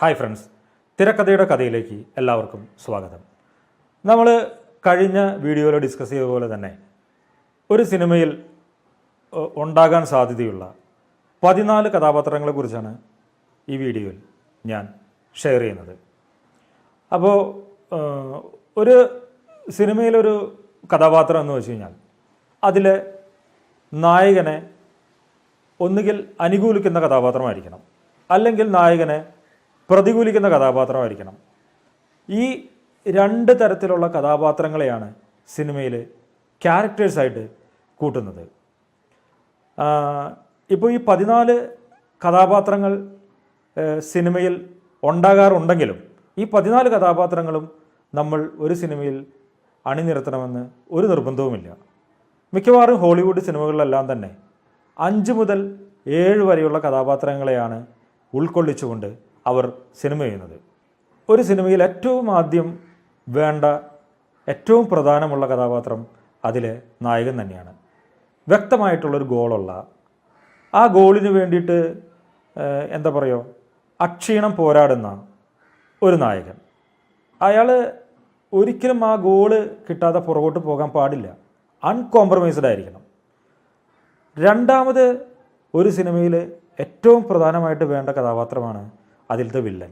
Hi friends, തിരക്കഥയുടെ കഥയിലേക്ക് എല്ലാവർക്കും സ്വാഗതം. നമ്മൾ കഴിഞ്ഞ വീഡിയോയിൽ ഡിസ്കസ് ചെയ്ത പോലെ തന്നെ ഒരു സിനിമയിൽ ഉണ്ടാകാൻ സാധ്യതയുള്ള 14 കഥാപാത്രങ്ങളെക്കുറിച്ചാണ് ഈ വീഡിയോയിൽ ഞാൻ ഷെയർ ചെയ്യുന്നത്. അപ്പോൾ ഒരു സിനിമയിലൊരു കഥാപാത്രം എന്ന് വെച്ച് കഴിഞ്ഞാൽ അതിലെ നായകനെ ഒന്നുകിൽ അനുകൂലിക്കുന്ന കഥാപാത്രമായിരിക്കണം, അല്ലെങ്കിൽ നായകനെ പ്രതികൂലിക്കുന്ന കഥാപാത്രമായിരിക്കണം. ഈ രണ്ട് തരത്തിലുള്ള കഥാപാത്രങ്ങളെയാണ് സിനിമയിൽ ക്യാരക്ടേഴ്സായിട്ട് കൂട്ടുന്നത്. ഇപ്പോൾ ഈ 14 കഥാപാത്രങ്ങൾ സിനിമയിൽ ഉണ്ടാകാറുണ്ടെങ്കിലും ഈ 14 കഥാപാത്രങ്ങളും നമ്മൾ ഒരു സിനിമയിൽ അണിനിരത്തണമെന്ന് ഒരു നിർബന്ധവുമില്ല. മിക്കവാറും ഹോളിവുഡ് സിനിമകളിലെല്ലാം തന്നെ 5 മുതൽ 7 വരെയുള്ള കഥാപാത്രങ്ങളെയാണ് ഉൾക്കൊള്ളിച്ചുകൊണ്ട് അവർ സിനിമ ചെയ്യുന്നത്. ഒരു സിനിമയിൽ ഏറ്റവും ആദ്യം വേണ്ട ഏറ്റവും പ്രധാനമുള്ള കഥാപാത്രം അതിലെ നായകൻ തന്നെയാണ്. വ്യക്തമായിട്ടുള്ളൊരു ഗോളുള്ള, ആ ഗോളിന് വേണ്ടിയിട്ട് എന്താ പറയുക, അക്ഷീണം പോരാടുന്ന ഒരു നായകൻ. അയാൾ ഒരിക്കലും ആ ഗോള് കിട്ടാതെ പുറകോട്ട് പോകാൻ പാടില്ല, അൺകോംപ്രമൈസ്ഡ് ആയിരിക്കണം. രണ്ടാമത്, ഒരു സിനിമയിൽ ഏറ്റവും പ്രധാനമായിട്ട് വേണ്ട കഥാപാത്രമാണ് അതിലത്തെ വില്ലൻ.